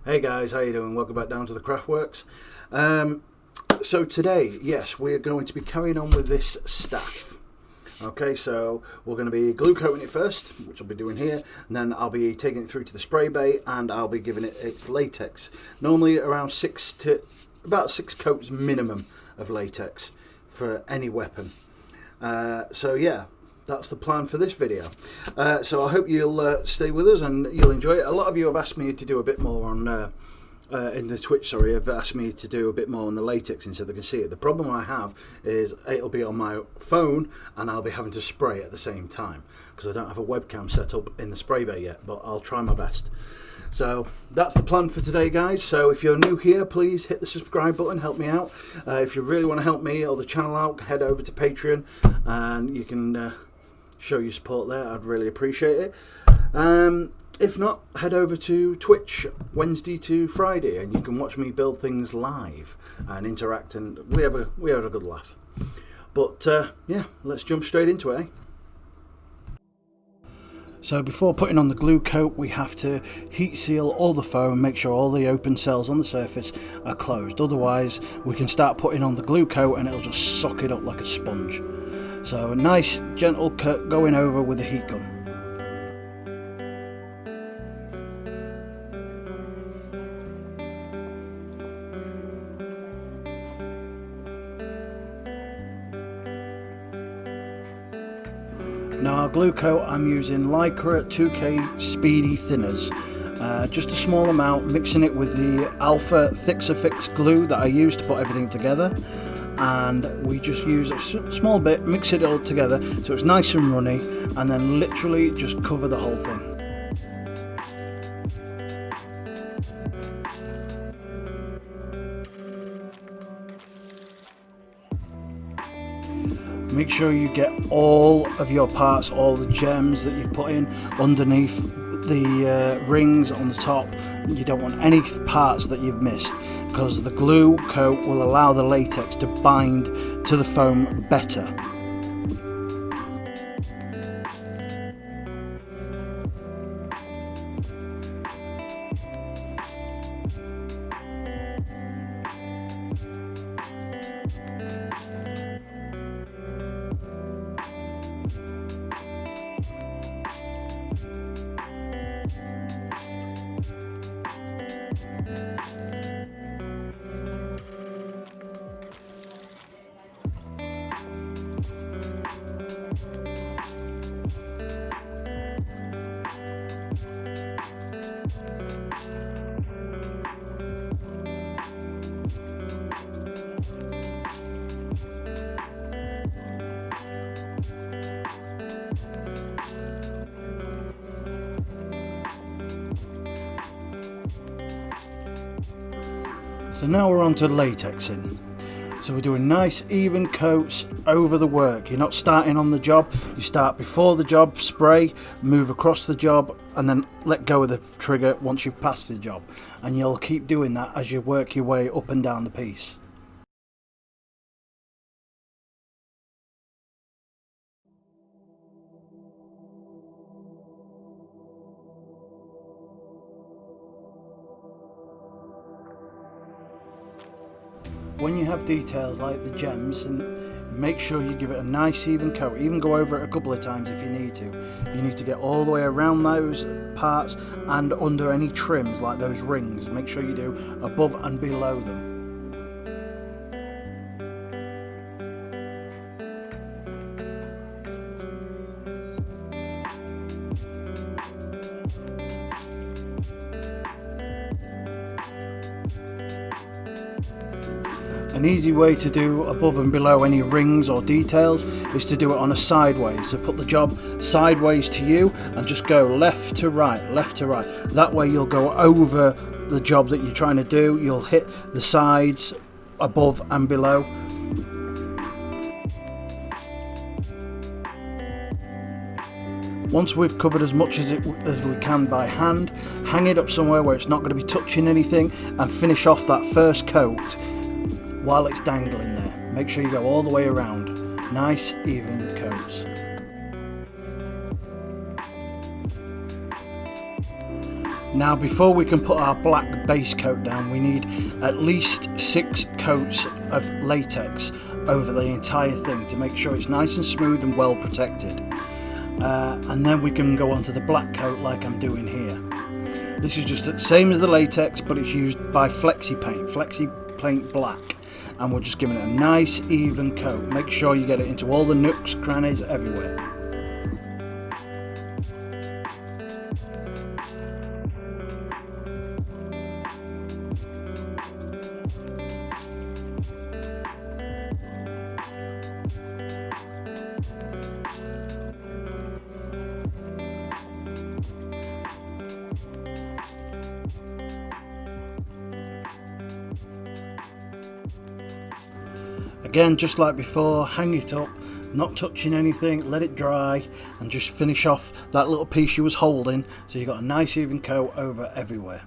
Hey guys, how you doing? Welcome back down to the Craftworks. So today, yes, we're going to be carrying on with this staff. Okay, so we're going to be glue coating it first, which I'll be doing here, and then I'll be taking it through to the spray bay and I'll be giving it its latex. Normally around about 6 coats minimum of latex for any weapon. So yeah, that's the plan for this video. So I hope you'll stay with us and you'll enjoy it. A lot of you have asked me to do a bit more on in the Twitch, have asked me to do a bit more on the latexing so they can see it. The problem I have is it'll be on my phone and I'll be having to spray at the same time because I don't have a webcam set up in the spray bay yet, but I'll try my best. So that's the plan for today, guys. So if you're new here, please hit the subscribe button, help me out. If you really want to help me or the channel out, head over to Patreon and you can show your support there. I'd really appreciate it. If not, head over to Twitch Wednesday to Friday and you can watch me build things live and interact, and we have a good laugh. But yeah, let's jump straight into it, eh? So before putting on the glue coat, we have to heat seal all the foam, make sure all the open cells on the surface are closed. Otherwise, we can start putting on the glue coat and it'll just suck it up like a sponge. So a nice gentle cut going over with the heat gun. Now our glue coat, I'm using Lycra 2K Speedy Thinners. Just a small amount, mixing it with the Alpha Fix glue that I use to put everything together. And we just use a small bit, mix it all together so it's nice and runny, and then literally just cover the whole thing. Make sure you get all of your parts, all the gems that you've put in underneath the rings on the top. You don't want any parts that you've missed because the glue coat will allow the latex to bind to the foam better. So now we're on to latexing. So we're doing nice even coats over the work. You're not starting on the job, you start before the job, spray, move across the job and then let go of the trigger once you've passed the job. And you'll keep doing that as you work your way up and down the piece. When you have details like the gems, and make sure you give it a nice even coat. Even go over it a couple of times if you need to. You need to get all the way around those parts and under any trims like those rings. Make sure you do above and below them. An easy way to do above and below any rings or details is to do it on a sideways. So put the job sideways to you and just go left to right, left to right. That way you'll go over the job that you're trying to do. You'll hit the sides above and below. Once we've covered as much as we can by hand, hang it up somewhere where it's not going to be touching anything and finish off that first coat while it's dangling there. Make sure you go all the way around. Nice even coats. Now before we can put our black base coat down, we need at least 6 coats of latex over the entire thing to make sure it's nice and smooth and well protected. And then we can go on to the black coat like I'm doing here. This is just the same as the latex, but it's used by Flexi Paint Black, and we're just giving it a nice even coat. Make sure you get it into all the nooks, crannies, everywhere. Again, just like before, hang it up, not touching anything, let it dry, and just finish off that little piece you was holding so you got a nice even coat over everywhere.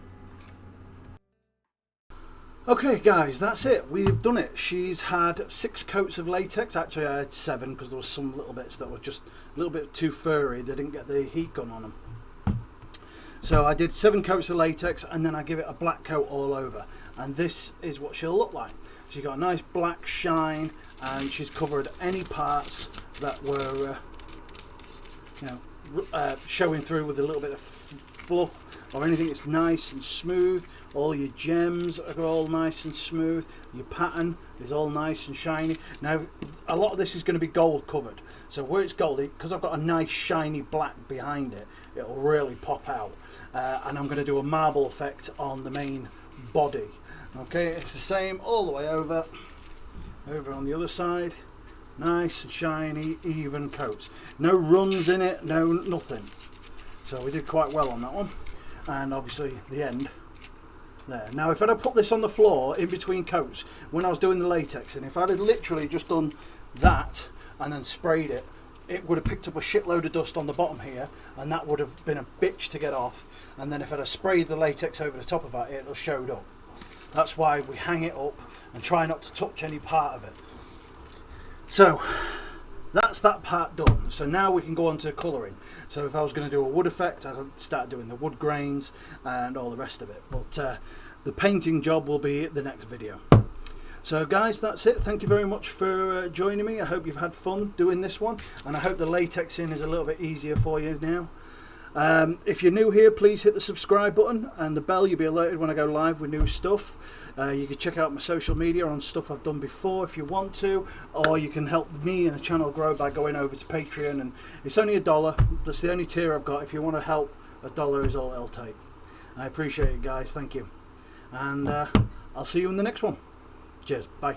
Okay guys, that's it, we've done it. She's had 6 coats of latex. Actually I had 7 because there was some little bits that were just a little bit too furry, they didn't get the heat gun on them. So I did 7 coats of latex, and then I give it a black coat all over, and this is what she'll look like. She got a nice black shine, and she's covered any parts that were showing through with a little bit of fluff or anything. It's nice and smooth. All your gems are all nice and smooth. Your pattern is all nice and shiny. Now a lot of this is going to be gold covered, so where it's goldy, because I've got a nice shiny black behind it, it'll really pop out. And I'm going to do a marble effect on the main body. Okay, it's the same all the way over on the other side. Nice and shiny even coats, no runs in it, no nothing. So we did quite well on that one. And obviously the end there. Now if I'd have put this on the floor in between coats when I was doing the latex, and if I'd have literally just done that and then sprayed it, it would have picked up a shitload of dust on the bottom here, and that would have been a bitch to get off. And then if I'd have sprayed the latex over the top of that, it'll showed up. That's why we hang it up and try not to touch any part of it. So that's that part done. So now we can go on to colouring. So if I was going to do a wood effect, I could start doing the wood grains and all the rest of it. But the painting job will be the next video. So guys, that's it. Thank you very much for joining me. I hope you've had fun doing this one, and I hope the latexing is a little bit easier for you now. If you're new here, please hit the subscribe button and the bell. You'll be alerted when I go live with new stuff. You can check out my social media on stuff I've done before if you want to, or you can help me and the channel grow by going over to Patreon, and it's only $1. That's the only tier I've got. If you want to help, $1 is all I'll take. I appreciate it guys, thank you, and I'll see you in the next one. Cheers, bye.